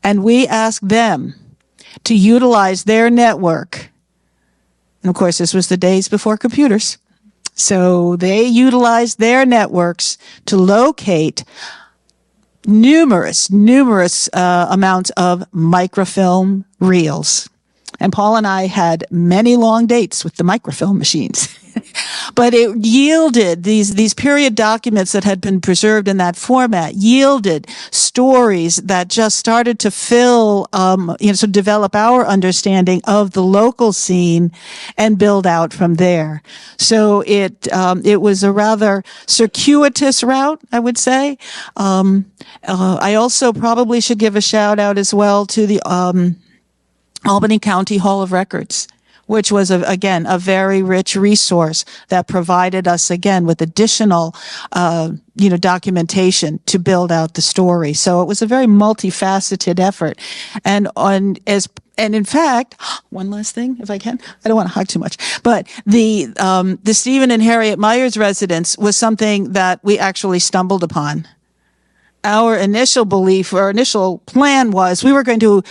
And we asked them to utilize their network. And of course, this was the days before computers. So they utilized their networks to locate numerous amounts of microfilm reels. And Paul and I had many long dates with the microfilm machines. But it yielded these period documents that had been preserved in that format yielded stories that just started to fill, so develop our understanding of the local scene and build out from there. So it was a rather circuitous route, I would say. I also probably should give a shout out as well to the Albany County Hall of Records, which was, again, a very rich resource that provided us, again, with additional, documentation to build out the story. So it was a very multifaceted effort. And in fact, one last thing, if I can, I don't want to hog too much, but the Stephen and Harriet Myers residence was something that we actually stumbled upon. Our initial belief or initial plan was we were going to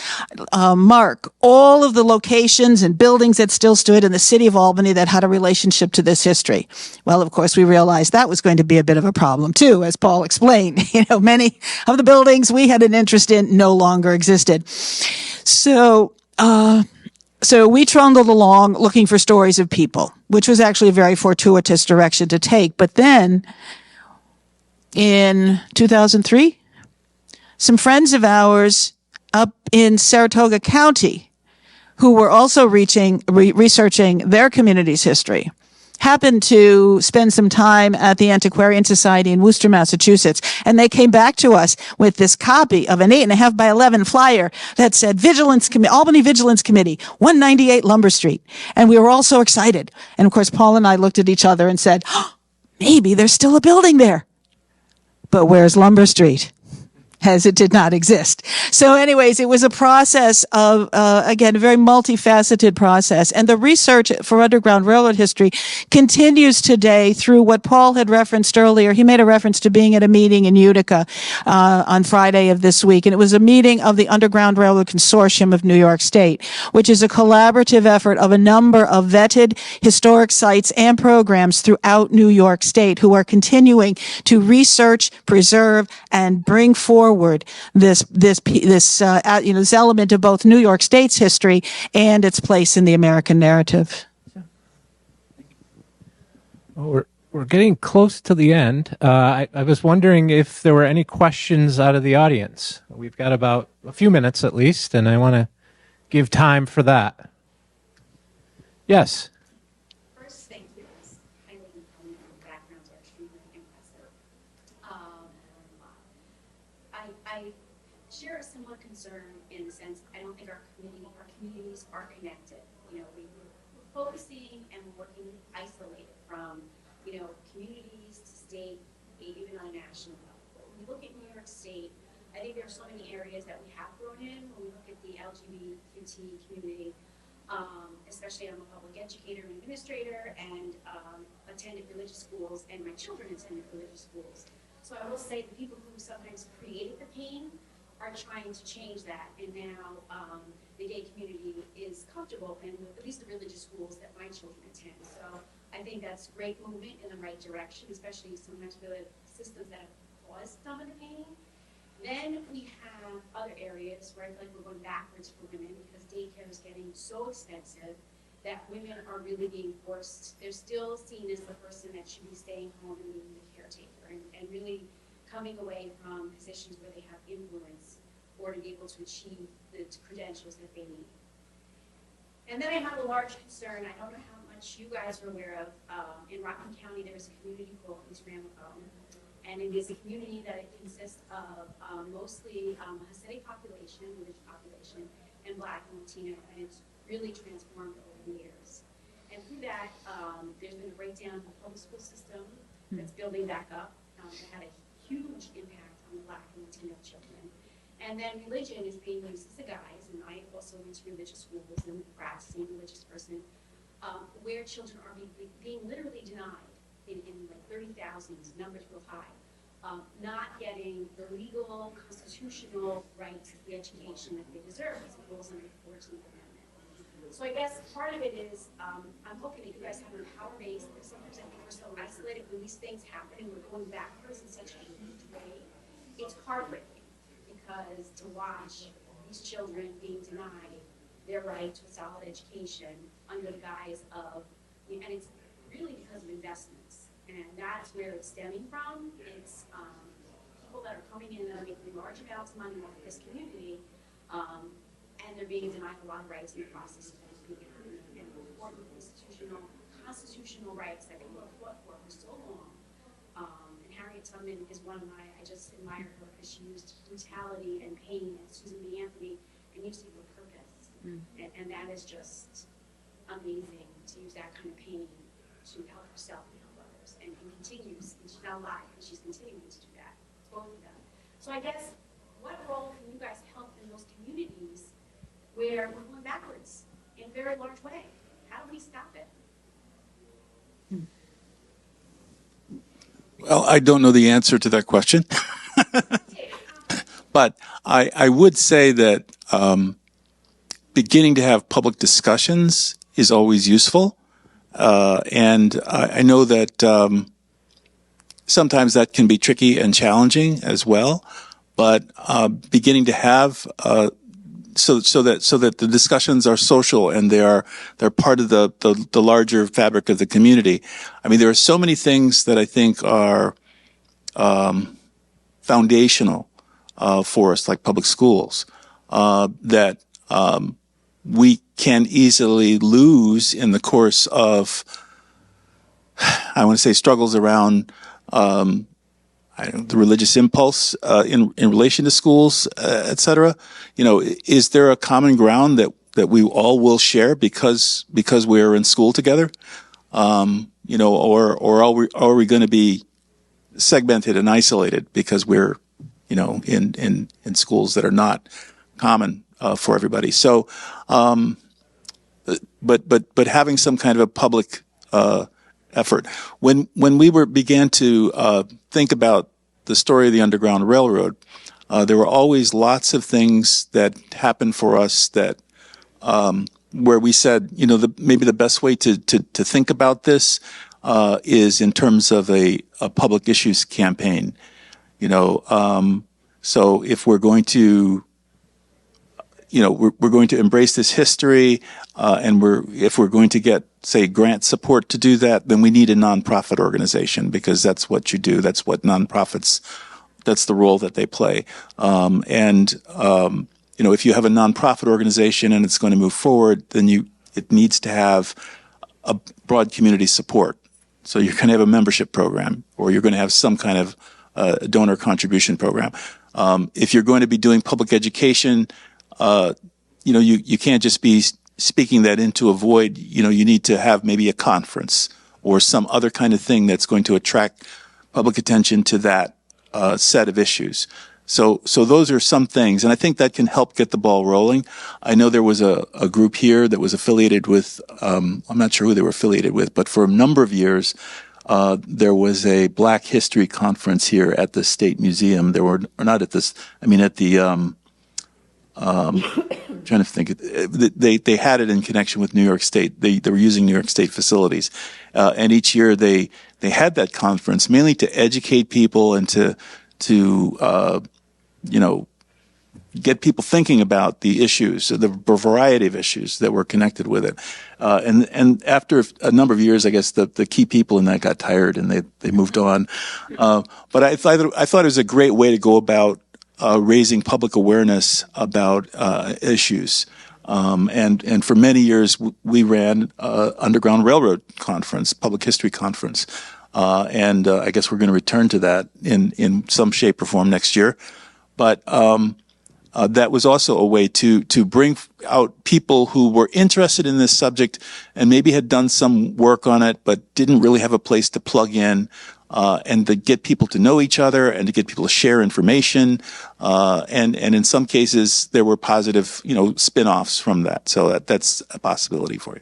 mark all of the locations and buildings that still stood in the city of Albany that had a relationship to this history. Well, of course, we realized that was going to be a bit of a problem too, as Paul explained. Many of the buildings we had an interest in no longer existed. So we trundled along looking for stories of people, which was actually a very fortuitous direction to take. But then, in 2003, some friends of ours up in Saratoga County, who were also researching their community's history, happened to spend some time at the Antiquarian Society in Worcester, Massachusetts, and they came back to us with this copy of an 8.5 by 11 flyer that said Albany Vigilance Committee, 198 Lumber Street. And we were all so excited. And of course, Paul and I looked at each other and said, maybe there's still a building there. But where's Lumber Street? As it did not exist. So anyways, it was a process of, again, a very multifaceted process. And the research for Underground Railroad history continues today through what Paul had referenced earlier. He made a reference to being at a meeting in Utica on Friday of this week. And it was a meeting of the Underground Railroad Consortium of New York State, which is a collaborative effort of a number of vetted historic sites and programs throughout New York State who are continuing to research, preserve, and bring forward this element of both New York State's history and its place in the American narrative. Well, we're getting close to the end. I was wondering if there were any questions out of the audience. We've got about a few minutes at least, and I want to give time for that. Yes. First, thank you. I think the backgrounds are extremely impressive. I share a similar concern in the sense I don't think our communities are connected. You know, we're focusing and working isolated from, you know, communities to state, even on a national level. When we look at New York State, I think there are so many areas that we have grown in. When we look at the LGBT community, especially I'm a public educator and administrator and attended religious schools, and my children attended religious schools. So I will say the people who sometimes created the pain are trying to change that, and now the gay community is comfortable in at least the religious schools that my children attend. So I think that's great movement in the right direction, especially sometimes for the systems that have caused some of the pain. Then we have other areas where I feel like we're going backwards for women because daycare is getting so expensive that women are really being forced. They're still seen as the person that should be staying home and being the caretaker and really coming away from positions where they have influence or to be able to achieve the credentials that they need. And then I have a large concern. I don't know how much you guys are aware of. In Rockland County, there is a community called East Ramapo. And it is a community that it consists of mostly Hasidic population, religious population, and Black and Latino, and it's really transformed over the years. And through that, there's been a breakdown in the public school system that's building back up. That had a huge impact on the Black and Latino children. And then religion is being used as a guise, and I also went to religious schools and practicing religious person, where children are being literally denied in like 30,000, numbers real high, not getting the legal, constitutional right to the education that they deserve as it goes under the 14th Amendment. So I guess part of it is, I'm hoping that you guys have an power base, because sometimes I think we're so isolated when these things happen and we're going backwards in such a huge way. It's heartbreaking because to watch these children being denied their right to a solid education under the guise of, and it's really because of investments. And that's where it's stemming from. It's people that are coming in and are making large amounts of money off of this community, and they're being denied a lot of rights in the process of being and important constitutional rights that people have fought for so long. And Harriet Tubman is one of I just admire her because she used brutality and pain, and Susan B. Anthony, and used it with purpose. And that is just amazing to use that kind of pain to help herself and help others, and continues, and she's not alive, and she's continuing to do that, both of them. So I guess, what role can you guys help in those communities where we're going backwards in a very large way? How do we stop it? Well, I don't know the answer to that question. But I would say that beginning to have public discussions is always useful. And I know that sometimes that can be tricky and challenging as well. But beginning to have so that the discussions are social and they're part of the larger fabric of the community. I mean, there are so many things that I think are foundational for us, like public schools, that we can easily lose in the course of, I want to say, struggles around the religious impulse in relation to schools, et cetera. You know, is there a common ground that we all will share because we're in school together? You know, or are we going to be segmented and isolated because we're, you know, in schools that are not common for everybody? So, but having some kind of a public effort. When we began to think about the story of the Underground Railroad, there were always lots of things that happened for us that where we said, you know, maybe the best way to think about this is in terms of a public issues campaign. You know, so if we're going to we're going to embrace this history, and if we're going to get, say, grant support to do that, then we need a nonprofit organization, because that's what you do. That's what nonprofits, that's the role that they play. If you have a nonprofit organization and it's going to move forward, then it needs to have a broad community support. So you're going to have a membership program, or you're going to have some kind of donor contribution program. If you're going to be doing public education, you can't just be speaking that into a void. You need to have maybe a conference or some other kind of thing that's going to attract public attention to that set of issues. So those are some things, and I think that can help get the ball rolling. I know there was a group here that was affiliated with, I'm not sure who they were affiliated with, but for a number of years, there was a Black History Conference here at the State Museum. There were, or not at this, I mean at the, I'm trying to think, they had it in connection with New York State. They were using New York State facilities. And each year they had that conference mainly to educate people and to get people thinking about the issues, the variety of issues that were connected with it. And after a number of years, I guess the key people in that got tired and they moved on. But I thought it was a great way to go about raising public awareness about issues. And for many years, we ran Underground Railroad Conference, Public History Conference. And I guess we're going to return to that in some shape or form next year. But that was also a way to bring out people who were interested in this subject and maybe had done some work on it, but didn't really have a place to plug in, and to get people to know each other and to get people to share information. And in some cases, there were positive, spin-offs from that. So that's a possibility for you.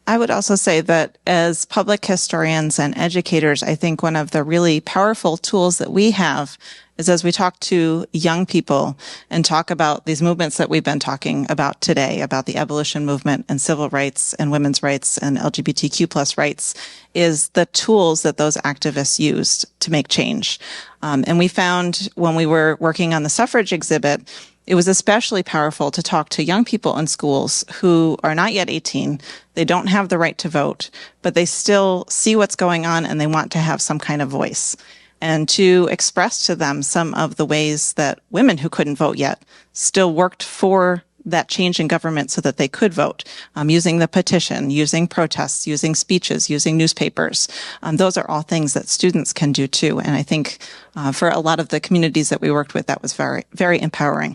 I would also say that as public historians and educators, I think one of the really powerful tools that we have is as we talk to young people and talk about these movements that we've been talking about today, about the abolition movement and civil rights and women's rights and LGBTQ plus rights, is the tools that those activists used to make change. And we found when we were working on the suffrage exhibit, it was especially powerful to talk to young people in schools who are not yet 18. They don't have the right to vote, but they still see what's going on and they want to have some kind of voice. And to express to them some of the ways that women who couldn't vote yet still worked for that change in government so that they could vote, using the petition, using protests, using speeches, using newspapers. Those are all things that students can do too. And I think for a lot of the communities that we worked with, that was very, very empowering.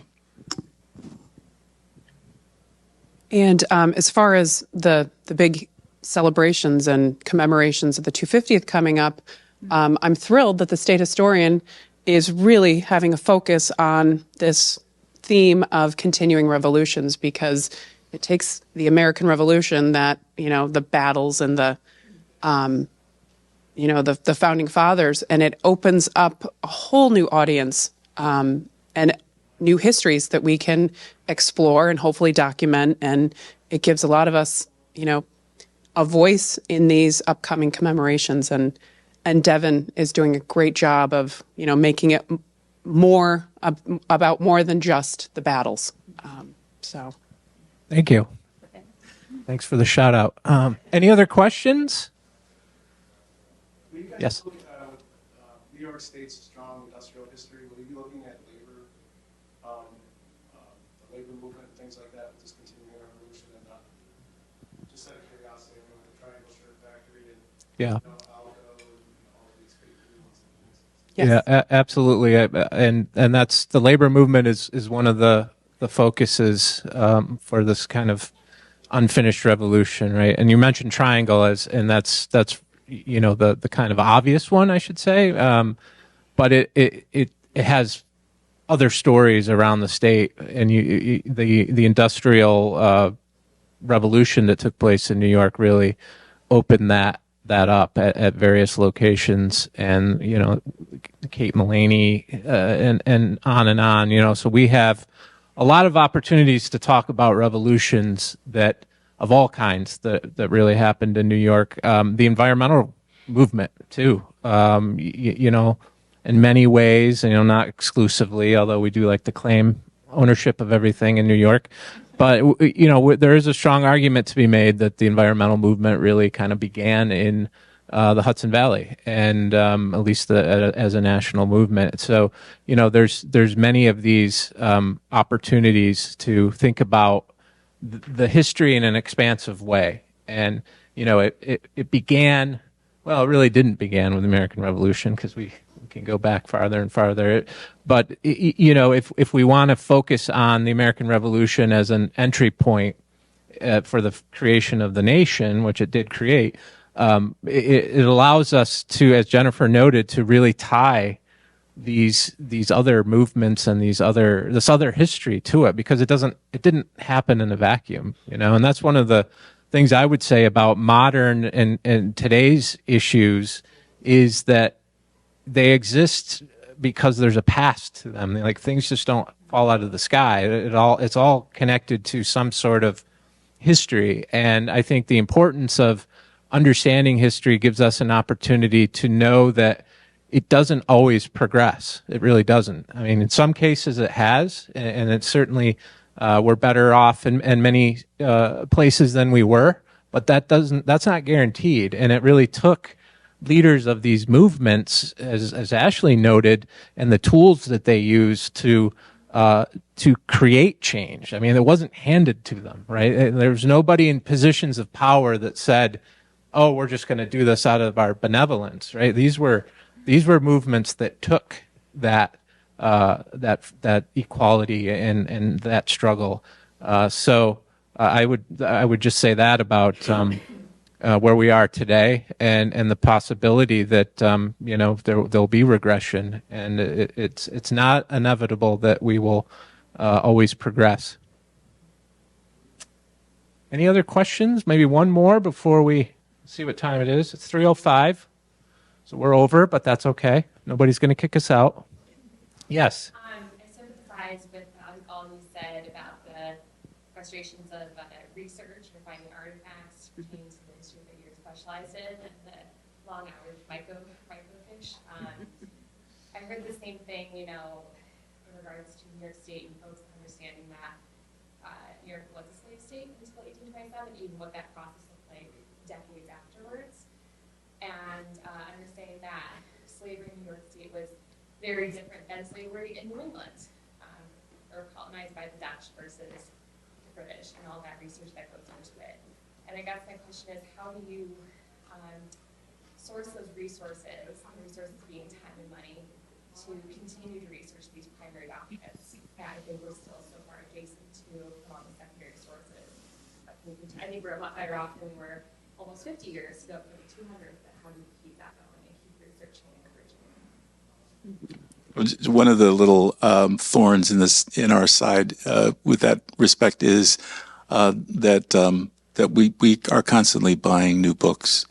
And as far as the big celebrations and commemorations of the 250th coming up, I'm thrilled that the state historian is really having a focus on this theme of continuing revolutions, because it takes the American Revolution, that, the battles and the founding fathers, and it opens up a whole new audience and new histories that we can explore and hopefully document. And it gives a lot of us, a voice in these upcoming commemorations. And Devin is doing a great job of, making it more about more than just the battles. So. Thank you. Thanks for the shout out. Any other questions? Yes. New York State's strong industrial history. Will you be looking at labor, the labor movement and things like that with this continuing revolution? And just out of curiosity, with the Triangle Shirt Factory and Yeah. Alco and all of these great movements and things. Yes. Yeah, absolutely. And that's the labor movement is one of the focuses for this kind of unfinished revolution, right? And you mentioned Triangle and that's the kind of obvious one, I should say. But it has other stories around the state, and the industrial revolution that took place in New York really opened that up at various locations, and Kate Mullaney and on. So we have a lot of opportunities to talk about revolutions that of all kinds that really happened in New York. The environmental movement too, in many ways, not exclusively, although we do like to claim ownership of everything in New York. But, you know, there is a strong argument to be made that the environmental movement really kind of began in the Hudson Valley, and at least as a national movement. So, you know, there's many of these opportunities to think about the history in an expansive way. And, you know, it began, well, it really didn't begin with the American Revolution, because we can go back farther and farther. But, you know, if we want to focus on the American Revolution as an entry point for the creation of the nation, which it did create, it allows us to, as Jennifer noted, to really tie these other movements and this other history to it, because it didn't happen in a vacuum, you know. And that's one of the things I would say about modern and today's issues, is that they exist because there's a past to them. Like, things just don't fall out of the sky. It's all connected to some sort of history. And I think the importance of understanding history gives us an opportunity to know that it doesn't always progress. It really doesn't. I mean, in some cases it has, and it's certainly we're better off in many places than we were, but that's not guaranteed. And it really took leaders of these movements, as Ashley noted, and the tools that they used to create change. I mean, it wasn't handed to them, right? There was nobody in positions of power that said, "Oh, we're just going to do this out of our benevolence," right? These were movements that took that equality and that struggle. So I would just say that about where we are today, and the possibility that you know, there'll be regression, and it's not inevitable that we will always progress. Any other questions? Maybe one more before we see what time it is. It's 3:05, so we're over, but that's okay. Nobody's going to kick us out. Yes. I sympathize with all you said about the frustrations of research and finding artifacts pertaining to the history that you're specialized in, and the long hours microfiche. I heard the same thing, you know, in regards to New York State and folks understanding that New York was a slave state until 1827, even what that process looked like decades afterwards, and understanding that slavery in New York State was very different than slavery in New England, or colonized by the Dutch versus the British, and all that research that goes into it. And I guess my question is, how do you source those resources, the resources being time and money, to continue to research these primary documents that I think we're still so far adjacent to from all the secondary sources? I think we're a lot better off than we were almost 50 years ago for the 200, but how do you keep that going and keep researching and encouraging? One of the little thorns in our side with that respect is that we are constantly buying new books.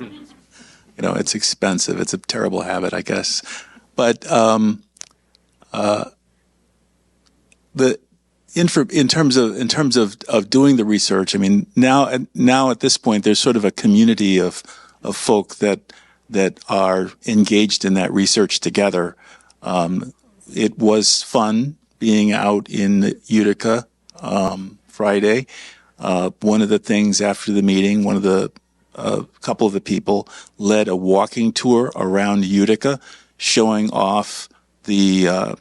You know, it's expensive. It's a terrible habit, I guess. But in terms of doing the research, I mean, now at this point, there's sort of a community of folk that are engaged in that research together. It was fun being out in Utica Friday. One of the things after the meeting, one of the couple of the people led a walking tour around Utica, showing off the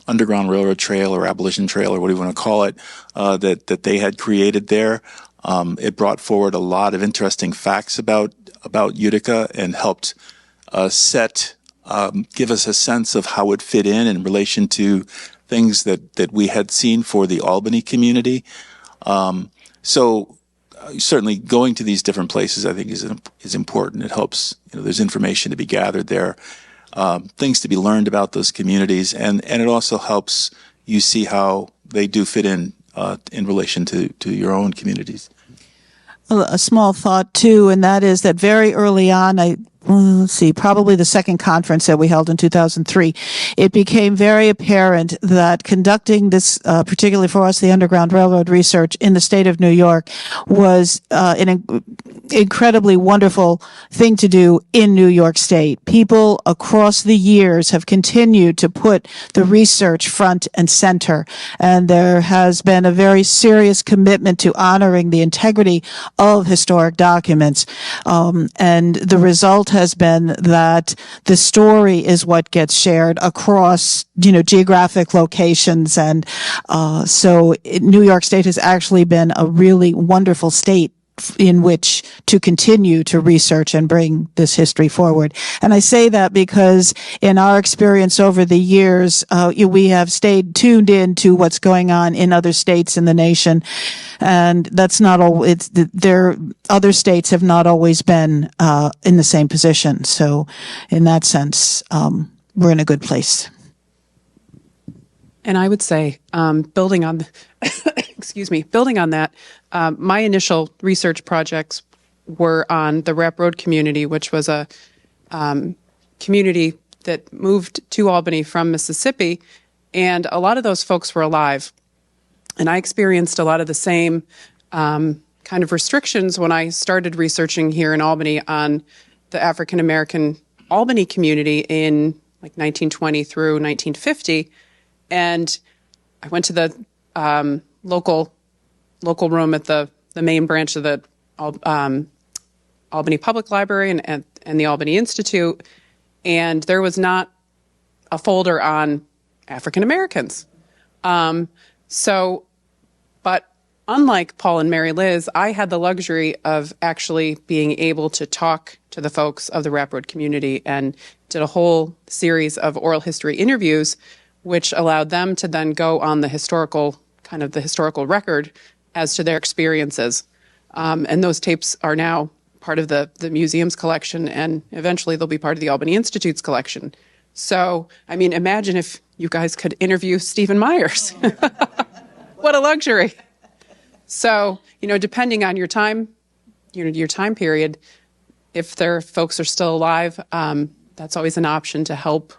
Underground Railroad Trail or Abolition Trail, or what do you want to call it, that they had created there. It brought forward a lot of interesting facts about Utica, and helped give us a sense of how it fit in relation to things that we had seen for the Albany community. So certainly going to these different places, I think, is important. It helps, you know, there's information to be gathered there, things to be learned about those communities, and it also helps you see how they do fit in relation to your own communities. A small thought too, and that is that very early on, probably the second conference that we held in 2003, it became very apparent that conducting this, particularly for us, the Underground Railroad research in the state of New York, was incredibly wonderful thing to do in New York State. People across the years have continued to put the research front and center, and there has been a very serious commitment to honoring the integrity of historic documents. And the result has been that the story is what gets shared across, geographic locations. And so New York State has actually been a really wonderful state in which to continue to research and bring this history forward. And I say that because in our experience over the years, we have stayed tuned in to what's going on in other states in the nation. And that's not all, other states have not always been, in the same position. So in that sense, we're in a good place. And I would say, building on that, my initial research projects were on the Rap Road community, which was a community that moved to Albany from Mississippi, and a lot of those folks were alive. And I experienced a lot of the same kind of restrictions when I started researching here in Albany on the African American Albany community in like 1920 through 1950. And I went to the local room at the main branch of the Albany Public Library and the Albany Institute, and there was not a folder on African Americans. But unlike Paul and Mary Liz, I had the luxury of actually being able to talk to the folks of the Rap Road community and did a whole series of oral history interviews, which allowed them to then go on the historical record as to their experiences. And those tapes are now part of the museum's collection, and eventually they'll be part of the Albany Institute's collection. So, I mean, imagine if you guys could interview Stephen Myers. What a luxury. So, depending on your time period, if their folks are still alive, that's always an option to help,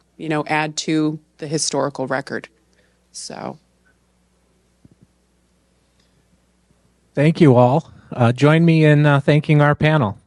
add to the historical record. So. Thank you all. Join me in thanking our panel.